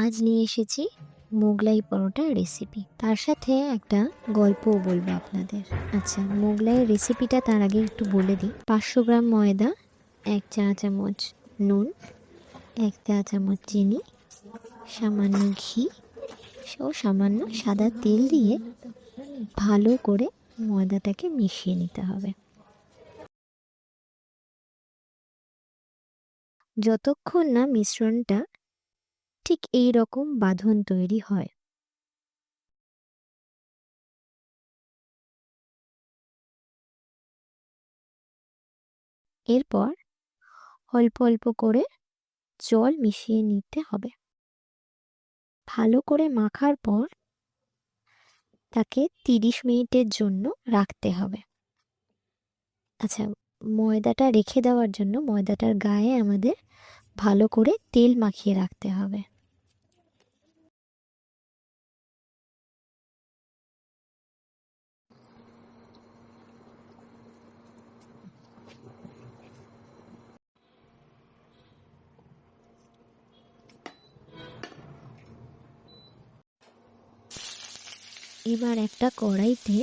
আজ নিয়ে এসেছি মোগলাই পরোটার রেসিপি, তার সাথে একটা গল্পও বলবো আপনাদের। আচ্ছা, মোগলাইয়ের রেসিপিটা তার আগে একটু বলে দিই। 500 গ্রাম ময়দা, 1 চা চামচ নুন, 1 চা চামচ চিনি, সামান্য ঘি ও সামান্য সাদা তেল দিয়ে ভালো করে ময়দাটাকে মিশিয়ে নিতে হবে। যতক্ষণ না মিশ্রণটা ঠিক এই রকম বাঁধন তৈরি হয়। এরপর অল্প অল্প করে জল মিশিয়ে নিতে হবে। ভালো করে মাখার পর তাকে 30 মিনিটের জন্য রাখতে হবে। আচ্ছা, ময়দাটা রেখে দেওয়ার জন্য ময়দাটার গায়ে আমাদের ভালো করে তেল মাখিয়ে রাখতে হবে। এবার একটা কড়াইতে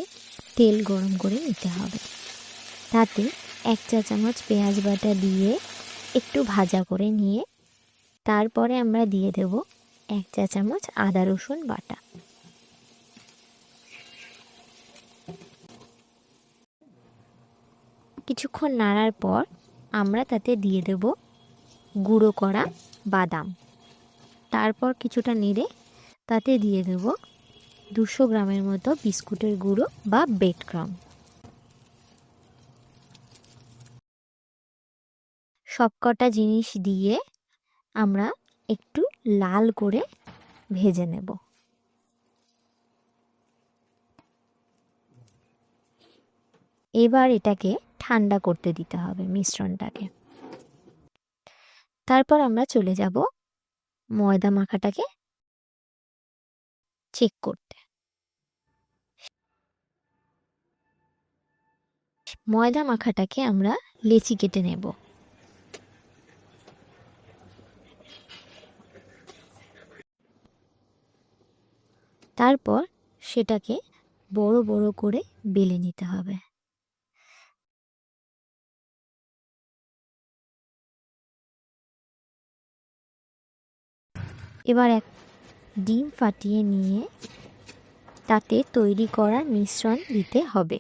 তেল গরম করে নিতে হবে। তাতে 1 চা চামচ পেঁয়াজ বাটা দিয়ে একটু ভাজা করে নিয়ে তারপরে আমরা দিয়ে দেব 1 চা চামচ আদা রসুন বাটা। কিছুক্ষণ নাড়ার পর আমরা তাতে দিয়ে দেব গুঁড়ো করা বাদাম। তারপর কিছুটা নেড়ে তাতে দিয়ে দেব 200 গ্রামের মতো বিস্কুটের গুঁড়ো বা ব্রেড ক্রাম্ব। সবকটা জিনিস দিয়ে আমরা একটু লাল করে ভেজে নেব। এবার এটাকে ঠান্ডা করতে দিতে হবে মিশ্রণটাকে। তারপর আমরা চলে যাব ময়দা মাখাটাকে চেক করতে। ময়দা মাখাটাকে আমরা লেচি কেটে নেব। তারপর সেটাকে বড় বড় করে বেলে নিতে হবে। এবার এক ডিম ফাটিয়ে নিয়ে তাতে তৈরি করা মিশ্রণ দিতে হবে।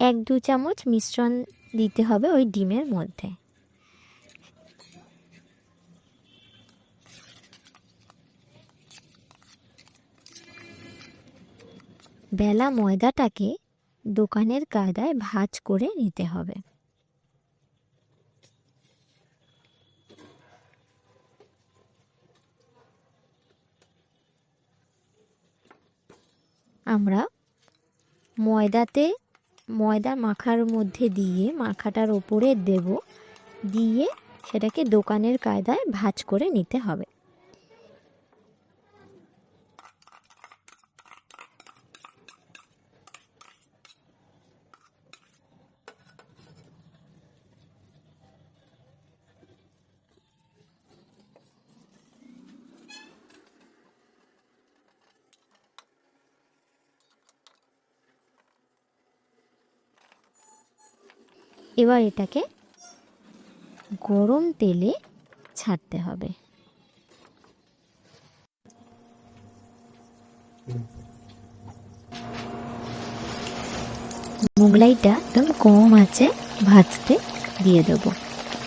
1-2 চামচ মিশ্রণ দিতে হবে ওই ডিমের মধ্যে। বেলা ময়দাটাকে দোকানের কায়দায় ভাঁজ করে নিতে হবে। আমরা ময়দা মাখার মধ্যে দিয়ে মাখাটার ওপরে দেব, দিয়ে সেটাকে দোকানের কায়দায় ভাঁজ করে নিতে হবে। এবার এটাকে গরম তেলে ছাড়তে হবে। মোগলাইটা একদম কম আঁচে ভাজতে দিয়ে দেবো।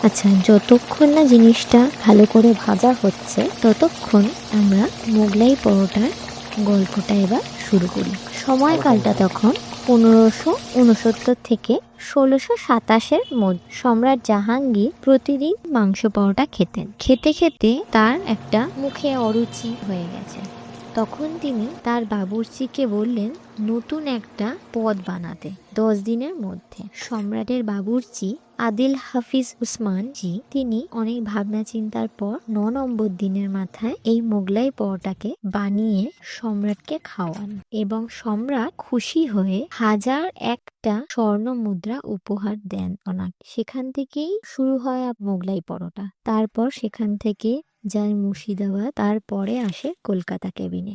আচ্ছা, যতক্ষণ না জিনিসটা ভালো করে ভাজা হচ্ছে ততক্ষণ আমরা মোগলাই পরোটার গল্পটা এবার শুরু করি। সময়কালটা তখন 1569 থেকে 1627-এর মধ্যে। সম্রাট জাহাঙ্গীর প্রতিদিন মাংস পরোটা খেতেন। খেতে খেতে তার একটা মুখে অরুচি হয়ে গেছে। তখন তিনি তার বাবুর্চিকে বললেন নতুন একটা পদ বানাতে 10 দিনের মধ্যে। সম্রাটের বাবুর্চি আদিল হাফিজ উসমান জি তিনি অনেক ভাবনা চিন্তার পর 9 নম্বর দিনের মাথায় এই মোগলাই পরোটাকে বানিয়ে সম্রাটকে খাওয়ান এবং সম্রাট খুশি হয়ে 1001টা স্বর্ণ মুদ্রা উপহার দেন ওনাকে। সেখান থেকেই শুরু হয় মোগলাই পরোটা। তারপর সেখান থেকে যায় মুর্শিদাবাদ, তারপরে আসে কলকাতা কেবিনে।